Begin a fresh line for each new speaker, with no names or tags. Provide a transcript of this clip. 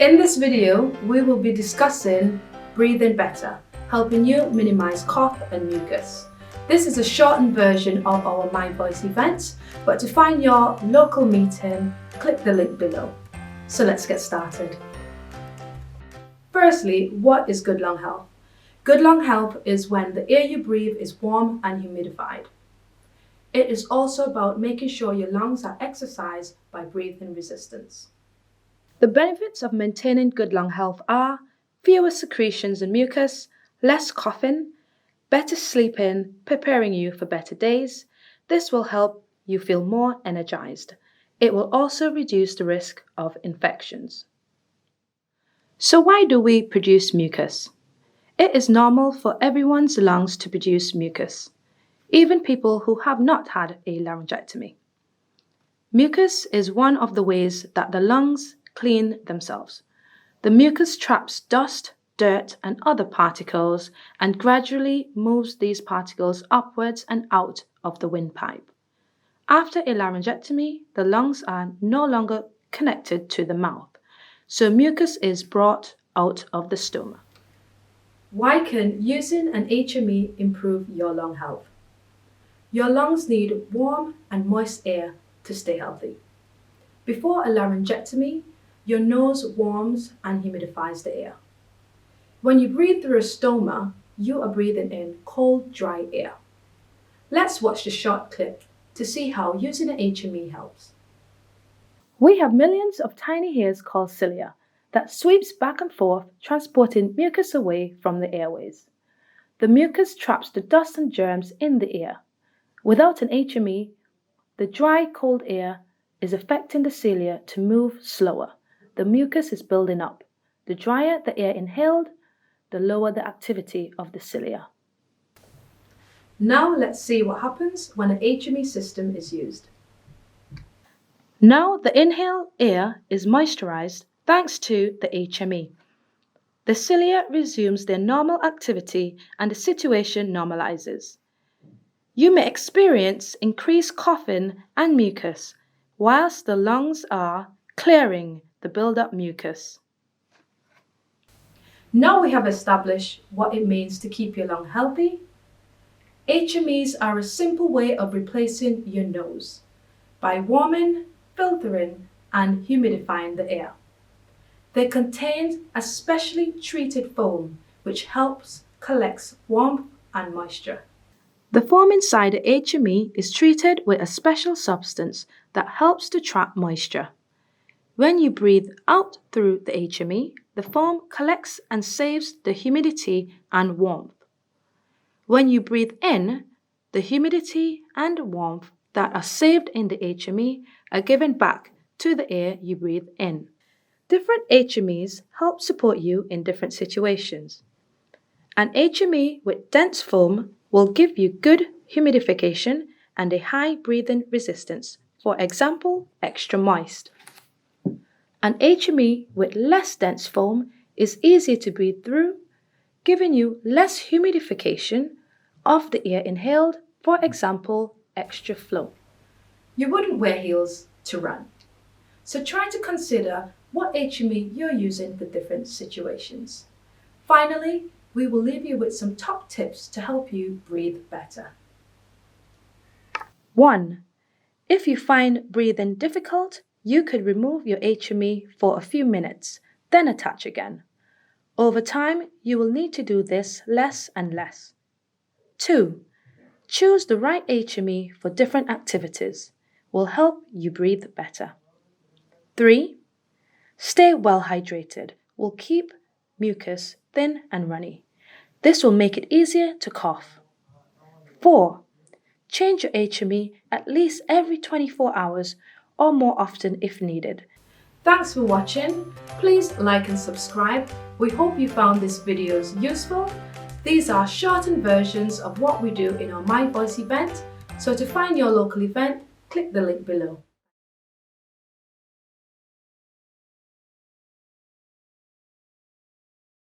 In this video, we will be discussing breathing better, helping you minimize cough and mucus. This is a shortened version of our My Voice event, but to find your local meeting, click the link below. So let's get started. Firstly, what is good lung health? Good lung health is when the air you breathe is warm and humidified. It is also about making sure your lungs are exercised by breathing resistance. The benefits of maintaining good lung health are fewer secretions and mucus, less coughing, better sleeping, preparing you for better days. This will help you feel more energized. It will also reduce the risk of infections. So why do we produce mucus? It is normal for everyone's lungs to produce mucus, even people who have not had a laryngectomy. Mucus is one of the ways that the lungs clean themselves. The mucus traps dust, dirt, and other particles and gradually moves these particles upwards and out of the windpipe. After a laryngectomy, the lungs are no longer connected to the mouth, so mucus is brought out of the stoma. Why can using an HME improve your lung health? Your lungs need warm and moist air to stay healthy. Before a laryngectomy, your nose warms and humidifies the air. When you breathe through a stoma, you are breathing in cold, dry air. Let's watch the short clip to see how using an HME helps. We have millions of tiny hairs called cilia that sweeps back and forth, transporting mucus away from the airways. The mucus traps the dust and germs in the air. Without an HME, the dry, cold air is affecting the cilia to move slower. The mucus is building up. The drier the air inhaled, the lower the activity of the cilia. Now let's see what happens when an HME system is used. Now the inhaled air is moisturized thanks to the HME. The cilia resumes their normal activity and the situation normalizes. You may experience increased coughing and mucus whilst the lungs are clearing the build-up mucus. Now we have established what it means to keep your lung healthy. HMEs are a simple way of replacing your nose by warming, filtering, and humidifying the air. They contain a specially treated foam which helps collect warmth and moisture. The foam inside the HME is treated with a special substance that helps to trap moisture. When you breathe out through the HME, the foam collects and saves the humidity and warmth. When you breathe in, the humidity and warmth that are saved in the HME are given back to the air you breathe in. Different HMEs help support you in different situations. An HME with dense foam will give you good humidification and a high breathing resistance, for example, extra moist. An HME with less dense foam is easier to breathe through, giving you less humidification of the air inhaled, for example, extra flow. You wouldn't wear heels to run, so try to consider what HME you're using for different situations. Finally, we will leave you with some top tips to help you breathe better. 1. If you find breathing difficult, you could remove your HME for a few minutes, then attach again. Over time, you will need to do this less and less. 2. Choose the right HME for different activities. Will help you breathe better. 3. Stay well hydrated. Will keep mucus thin and runny. This will make it easier to cough. 4. Change your HME at least every 24 hours or more often if needed. Thanks for watching. Please like and subscribe. We hope you found these videos useful. These are shortened versions of what we do in our My Voice event. So to find your local event, click the link below.